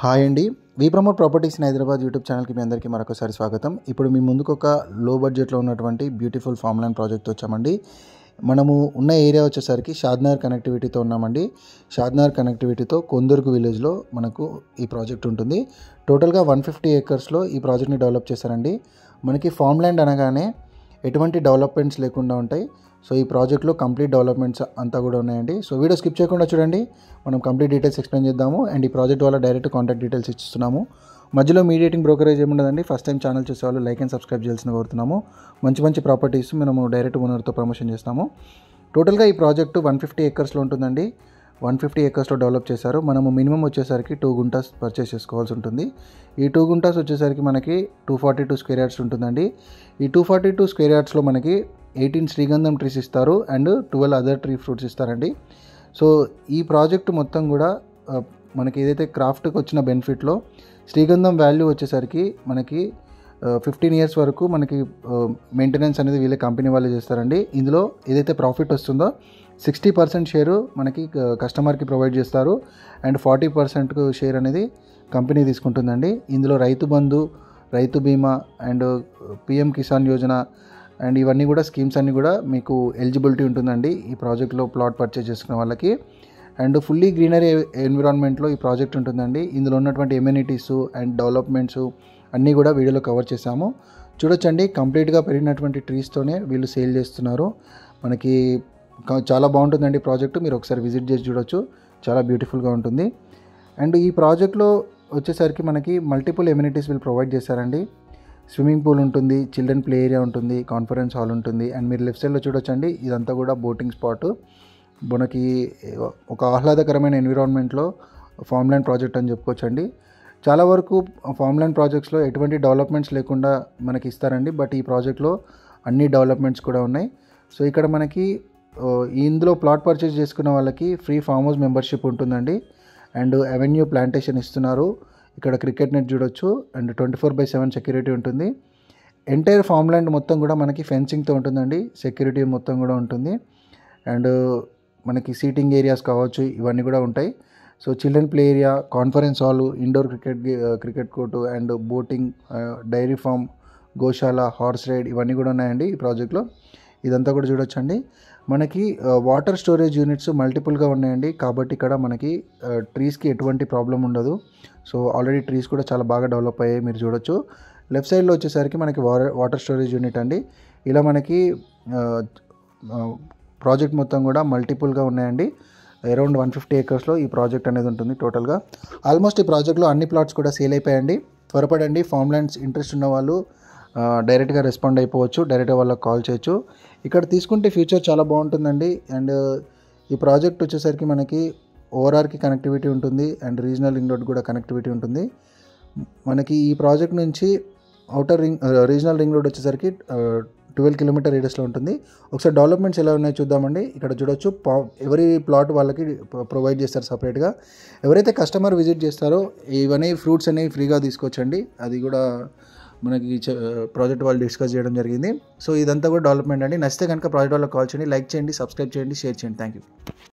Hi అండి. We promote properties in Hyderabad YouTube ఛానల్కి మీ అందరికీ మరొకసారి స్వాగతం. ఇప్పుడు మీ ముందుకు ఒక లో బడ్జెట్లో ఉన్నటువంటి బ్యూటిఫుల్ ఫామ్ ల్యాండ్ ప్రాజెక్ట్ వచ్చామండి. మనము ఉన్న ఏరియా వచ్చేసరికి షాద్నగర్ కనెక్టివిటీతో ఉన్నామండి. షాద్నగర్ కనెక్టివిటీతో కొందర్గు విలేజ్లో మనకు ఈ ప్రాజెక్ట్ ఉంటుంది. టోటల్గా 150 ఏకర్స్లో ఈ ప్రాజెక్ట్ని డెవలప్ చేశారండి. మనకి ఫామ్ ల్యాండ్ అనగానే ఎటువంటి డెవలప్మెంట్స్ లేకుండా ఉంటాయి. సో ఈ ప్రాజెక్ట్లో కంప్లీట్ డెవలప్మెంట్స్ అంతా కూడా ఉన్నాయండి. సో వీడియో స్కిప్ చేయకుండా చూడండి, మనం కంప్లీట్ డీటెయిల్స్ ఎక్స్ప్లెయిన్ చేద్దాము. అండ్ ఈ ప్రాజెక్ట్ వల్ల డైరెక్ట్ కాంటాక్ట్ డీటెయిల్స్ ఇస్తున్నాము. మధ్యలో మీడియేటింగ్ బ్రోకరేజ్ ఏముండదండి. ఫస్ట్ టైం ఛానల్ చూసే వాళ్ళు లైక్ అండ్ సబ్స్క్రైబ్ చేయాల్సిన కోరుతున్నాము. మంచి మంచి ప్రాపర్టీస్ మనము డైరెక్ట్ ఓనర్తో ప్రమోషన్ చేస్తాము. టోటల్గా ఈ ప్రాజెక్టు 150 ఏకర్స్లో ఉంటుందండి. 150 ఏకర్స్లో డెవలప్ చేశారు. మనము మినిమం వచ్చేసరికి 2 గుంటాస్ పర్చేస్ చేసుకోవాల్సి ఉంటుంది. ఈ 2 గుంటాస్ వచ్చేసరికి మనకి 242 స్క్వేర్ యార్డ్స్ ఉంటుందండి. ఈ 242 స్క్వేర్ యార్డ్స్లో మనకి 18 శ్రీగంధం ట్రీస్ ఇస్తారు అండ్ 12 అదర్ ట్రీ ఫ్రూట్స్ ఇస్తారండి. సో ఈ ప్రాజెక్ట్ మొత్తం కూడా మనకి ఏదైతే క్రాఫ్ట్కి వచ్చిన బెనిఫిట్లో శ్రీగంధం వాల్యూ వచ్చేసరికి మనకి 15 ఇయర్స్ వరకు మనకి మెయింటెనెన్స్ అనేది వీళ్ళే కంపెనీ వాళ్ళు చేస్తారండి. ఇందులో ఏదైతే ప్రాఫిట్ వస్తుందో 60% షేరు మనకి కస్టమర్కి ప్రొవైడ్ చేస్తారు అండ్ 40% షేర్ అనేది కంపెనీ తీసుకుంటుందండి. ఇందులో రైతు బంధు, రైతు బీమా and PM Kisan Yojana and ఇవన్నీ కూడా స్కీమ్స్ అన్నీ కూడా మీకు ఎలిజిబిలిటీ ఉంటుందండి ఈ ప్రాజెక్ట్లో ప్లాట్ పర్చేస్ చేసుకునే వాళ్ళకి. అండ్ ఫుల్లీ గ్రీనరీ ఎన్విరాన్మెంట్లో ఈ ప్రాజెక్ట్ ఉంటుందండి. ఇందులో ఉన్నటువంటి ఎమ్యూనిటీస్ అండ్ డెవలప్మెంట్స్ అన్నీ కూడా వీడియోలో కవర్ చేశాము. చూడొచ్చండి, కంప్లీట్గా పెరిగినటువంటి ట్రీస్తోనే వీళ్ళు సేల్ చేస్తున్నారు. మనకి చాలా బాగుంటుందండి ప్రాజెక్టు. మీరు ఒకసారి విజిట్ చేసి చూడొచ్చు, చాలా బ్యూటిఫుల్గా ఉంటుంది. అండ్ ఈ ప్రాజెక్ట్లో వచ్చేసరికి మనకి మల్టిపుల్ ఎమ్యూనిటీస్ వీళ్ళు ప్రొవైడ్ చేశారండి. స్విమ్మింగ్ పూల్ ఉంటుంది, చిల్డ్రన్ ప్లే ఏరియా ఉంటుంది, కాన్ఫరెన్స్ హాల్ ఉంటుంది. అండ్ మీరు లెఫ్ట్ సైడ్లో చూడొచ్చండి, ఇదంతా కూడా బోటింగ్ స్పాట్. మనకి ఒక ఆహ్లాదకరమైన ఎన్విరాన్మెంట్లో ఫామ్ ల్యాండ్ ప్రాజెక్ట్ అని చెప్పుకోవచ్చండి. చాలా వరకు ఫామ్ ల్యాండ్ ప్రాజెక్ట్స్లో ఎటువంటి డెవలప్మెంట్స్ లేకుండా మనకి ఇస్తారండి. బట్ ఈ ప్రాజెక్ట్లో అన్ని డెవలప్మెంట్స్ కూడా ఉన్నాయి. సో ఇక్కడ మనకి ఇందులో ప్లాట్ పర్చేస్ చేసుకున్న వాళ్ళకి ఫ్రీ ఫామ్ హౌస్ మెంబర్షిప్ ఉంటుందండి. అండ్ అవెన్యూ ప్లాంటేషన్ ఇస్తున్నారు. ఇక్కడ క్రికెట్ నెట్ చూడొచ్చు అండ్ 24/7 సెక్యూరిటీ ఉంటుంది. ఎంటైర్ ఫామ్ ల్యాండ్ మొత్తం కూడా మనకి ఫెన్సింగ్తో ఉంటుందండి. సెక్యూరిటీ మొత్తం కూడా ఉంటుంది. అండ్ మనకి సీటింగ్ ఏరియాస్ కావచ్చు, ఇవన్నీ కూడా ఉంటాయి. So children play area, conference hall, indoor cricket court and boating, dairy farm, గోశాల, హార్స్ రైడ్ ఇవన్నీ కూడా ఉన్నాయండి ఈ ప్రాజెక్ట్లో. ఇదంతా కూడా చూడొచ్చండి. మనకి వాటర్ స్టోరేజ్ యూనిట్స్ మల్టిపుల్గా ఉన్నాయండి. కాబట్టి ఇక్కడ మనకి ట్రీస్కి ఎటువంటి ప్రాబ్లం ఉండదు. సో ఆల్రెడీ ట్రీస్ కూడా చాలా బాగా డెవలప్ అయ్యాయి, మీరు చూడొచ్చు. లెఫ్ట్ సైడ్లో వచ్చేసరికి మనకి వాటర్ స్టోరేజ్ యూనిట్ అండి. ఇలా మనకి ప్రాజెక్ట్ మొత్తం కూడా మల్టిపుల్గా ఉన్నాయండి. అరౌండ్ 150 ఏకర్స్లో ఈ ప్రాజెక్ట్ అనేది ఉంటుంది టోటల్గా. ఆల్మోస్ట్ ఈ ప్రాజెక్ట్లో అన్ని ప్లాట్స్ కూడా సేల్ అయిపోయాయండి. త్వరపడండి, ఫామ్ ల్యాండ్స్ ఇంట్రెస్ట్ ఉన్న వాళ్ళు డైరెక్ట్గా రెస్పాండ్ అయిపోవచ్చు, డైరెక్ట్గా వాళ్ళకి కాల్ చేయొచ్చు. ఇక్కడ తీసుకుంటే ఫ్యూచర్ చాలా బాగుంటుందండి. అండ్ ఈ ప్రాజెక్ట్ వచ్చేసరికి మనకి ఓఆర్ఆర్కి కనెక్టివిటీ ఉంటుంది అండ్ రీజనల్ రింగ్ రోడ్ కూడా కనెక్టివిటీ ఉంటుంది. మనకి ఈ ప్రాజెక్ట్ నుంచి రీజనల్ రింగ్ రోడ్ వచ్చేసరికి 12 కిలోమీటర్ రేడియస్లో ఉంటుంది. ఒకసారి డెవలప్మెంట్స్ ఎలా ఉన్నాయో చూద్దామండి. ఇక్కడ చూడొచ్చు, ఎవరి ప్లాట్ వాళ్ళకి ప్రొవైడ్ చేస్తారు సపరేట్గా. ఎవరైతే కస్టమర్ విజిట్ చేస్తారో ఇవన్నీ ఫ్రూట్స్ అనేవి ఫ్రీగా తీసుకోవచ్చండి. అది కూడా మనకి ప్రాజెక్ట్ వాళ్ళు డిస్కస్ చేయడం జరిగింది. సో ఇదంతా కూడా డెవలప్మెంట్ అండి. నచ్చితే కనుక ప్రాజెక్ట్ వాళ్ళకి కాల్ చేయండి, లైక్ చేయండి, సబ్స్క్రైబ్ చేయండి, షేర్ చేయండి. Thank you.